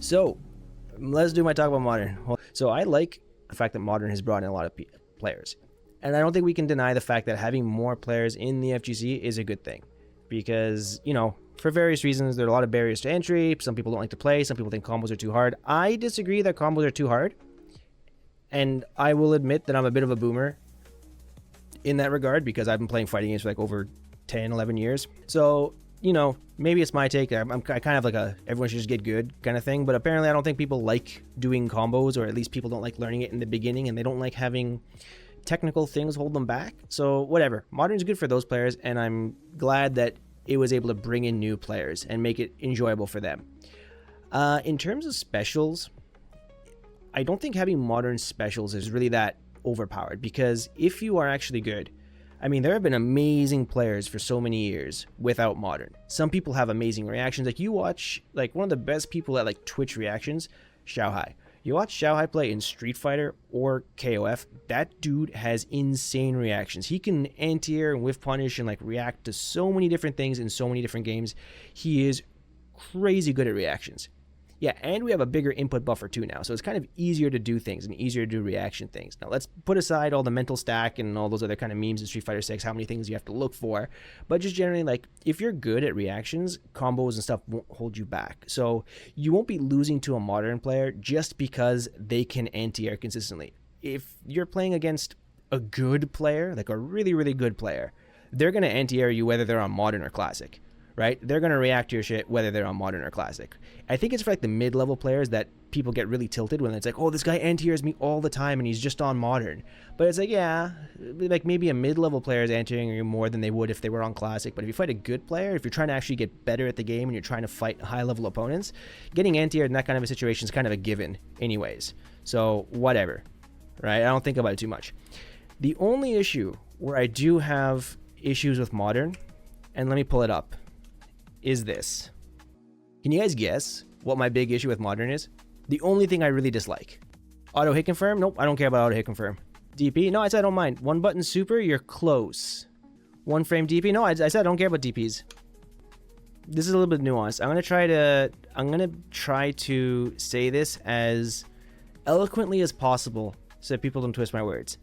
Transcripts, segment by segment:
So let's do my talk about Modern. So I like the fact that Modern has brought in a lot of players. And I don't think we can deny the fact that having more players in the FGC is a good thing. Because, for various reasons, there are a lot of barriers to entry. Some people don't like to play. Some people think combos are too hard. I disagree that combos are too hard. And I will admit that I'm a bit of a boomer in that regard because I've been playing fighting games for like over 10, 11 years. So, maybe it's my take. I kind of like everyone should just get good kind of thing. But apparently I don't think people like doing combos, or at least people don't like learning it in the beginning, and they don't like having technical things hold them back. So whatever. Modern's good for those players, and I'm glad that it was able to bring in new players and make it enjoyable for them. In terms of specials, I don't think having Modern specials is really that overpowered, because if you are actually good, there have been amazing players for so many years without Modern. Some people have amazing reactions. Like you watch, like one of the best people at like Twitch reactions, Xiaohai. You watch Xiaohai play in Street Fighter or KOF, that dude has insane reactions. He can anti-air and whiff punish and like react to so many different things in so many different games. He is crazy good at reactions. Yeah, and we have a bigger input buffer too now, so it's kind of easier to do things and easier to do reaction things. Now let's put aside all the mental stack and all those other kind of memes in Street Fighter 6, how many things you have to look for, but just generally, like, if you're good at reactions, combos and stuff won't hold you back. So you won't be losing to a Modern player just because they can anti-air consistently. If you're playing against a good player, like a really, really good player, they're going to anti-air you whether they're on Modern or Classic. Right? They're going to react to your shit whether they're on Modern or Classic. I think it's for like the mid-level players that people get really tilted when it's like, oh, this guy anti-airs me all the time and he's just on Modern. But it's like, yeah, like maybe a mid-level player is anti-airing you more than they would if they were on Classic. But if you fight a good player, if you're trying to actually get better at the game and you're trying to fight high-level opponents, getting anti-aired in that kind of a situation is kind of a given anyways. So whatever, right? I don't think about it too much. The only issue where I do have issues with Modern, and let me pull it up, is this. Can you guys guess what my big issue with Modern is? The only thing I really dislike. Auto hit confirm? Nope, I don't care about auto hit confirm. DP? No, I said I don't mind. One button super? You're close. One frame DP? No, I said I don't care about DPs. This is a little bit nuanced. I'm gonna try to say this as eloquently as possible so that people don't twist my words.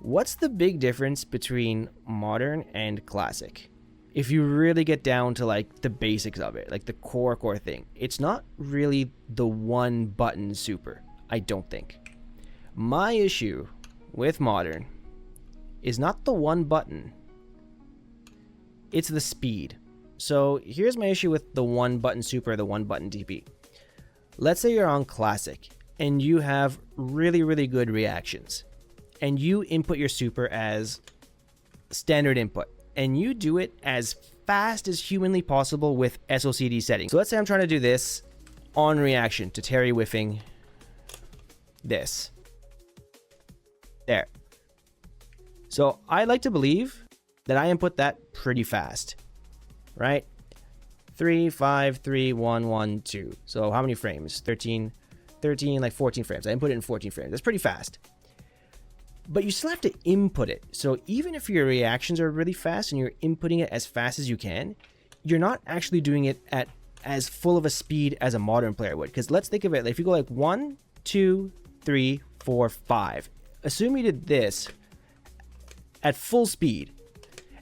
What's the big difference between Modern and Classic? If you really get down to like the basics of it, like the core thing, it's not really the one button super, I don't think. My issue with Modern is not the one button, it's the speed. So here's my issue with the one button super, the one button DP. Let's say you're on Classic and you have really, really good reactions and you input your super as standard input, and you do it as fast as humanly possible with SOCD settings. So let's say I'm trying to do this on reaction to Terry whiffing this. There. So I like to believe that I input that pretty fast, right? 3, 5, 3, 1, 1, 2. So how many frames? 13, like 14 frames. I input it in 14 frames. That's pretty fast. But you still have to input it. So even if your reactions are really fast and you're inputting it as fast as you can, you're not actually doing it at as full of a speed as a Modern player would. Because let's think of it, if you go like 1, 2, 3, 4, 5. Assume you did this at full speed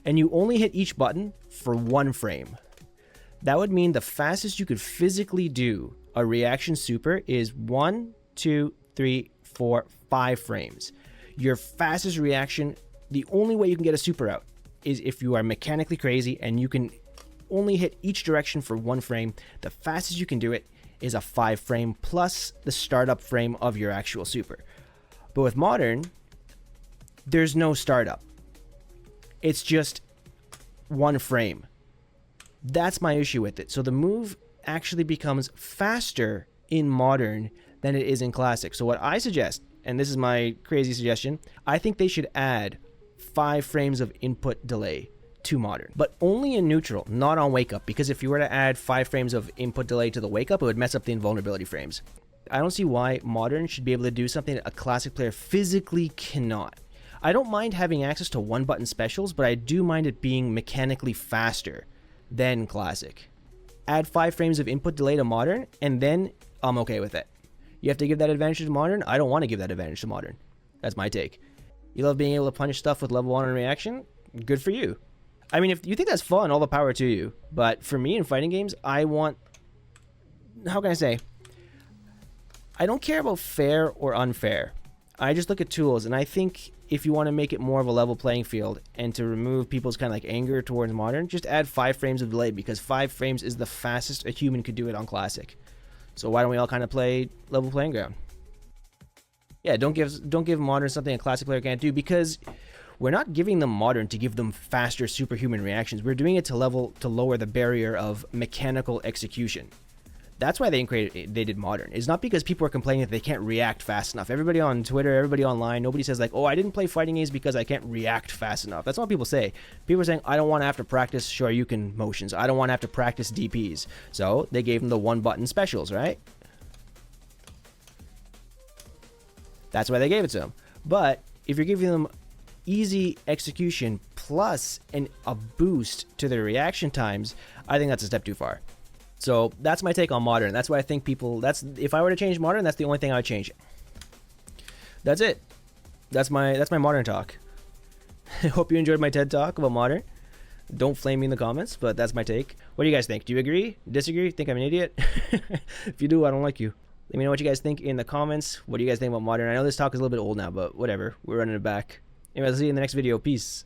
and you only hit each button for 1 frame. That would mean the fastest you could physically do a reaction super is 1, 2, 3, 4, 5 frames. Your fastest reaction, the only way you can get a super out is if you are mechanically crazy and you can only hit each direction for 1 frame. The fastest you can do it is a 5 frame plus the startup frame of your actual super. But with Modern, there's no startup. It's just 1 frame. That's my issue with it. So the move actually becomes faster in Modern than it is in Classic. So what I suggest, and this is my crazy suggestion, I think they should add 5 frames of input delay to Modern, but only in neutral, not on wake up, because if you were to add 5 frames of input delay to the wake up, it would mess up the invulnerability frames. I don't see why Modern should be able to do something that a Classic player physically cannot. I don't mind having access to 1 button specials, but I do mind it being mechanically faster than Classic. add 5 frames of input delay to modern, and then I'm okay with it. You have to give that advantage to modern. I don't want to give that advantage to modern. That's my take. You love being able to punish stuff with level 1 on reaction? Good for you. I mean, if you think that's fun, all the power to you. But for me in fighting games, I want... How can I say? I don't care about fair or unfair. I just look at tools, and I think if you want to make it more of a level playing field and to remove people's kind of like anger towards modern, just add 5 frames of delay, because 5 frames is the fastest a human could do it on classic. So why don't we all kind of play level playing ground? Yeah, don't give modern something a classic player can't do, because we're not giving them modern to give them faster superhuman reactions. We're doing it to lower the barrier of mechanical execution. That's why they did modern. It's not because people are complaining that they can't react fast enough. Everybody on Twitter, everybody online, nobody says like, oh, I didn't play fighting games because I can't react fast enough. That's not what people say. People are saying, I don't want to have to practice Shoryuken motions. I don't want to have to practice DPs. So they gave them the 1-button specials, right? That's why they gave it to them. But if you're giving them easy execution plus a boost to their reaction times, I think that's a step too far. So that's my take on modern. That's why I think if I were to change modern, that's the only thing I would change. That's it. That's my modern talk. I hope you enjoyed my TED talk about modern. Don't flame me in the comments, but that's my take. What do you guys think? Do you agree? Disagree? Think I'm an idiot? If you do, I don't like you. Let me know what you guys think in the comments. What do you guys think about modern? I know this talk is a little bit old now, but whatever. We're running it back. Anyway, I'll see you in the next video. Peace.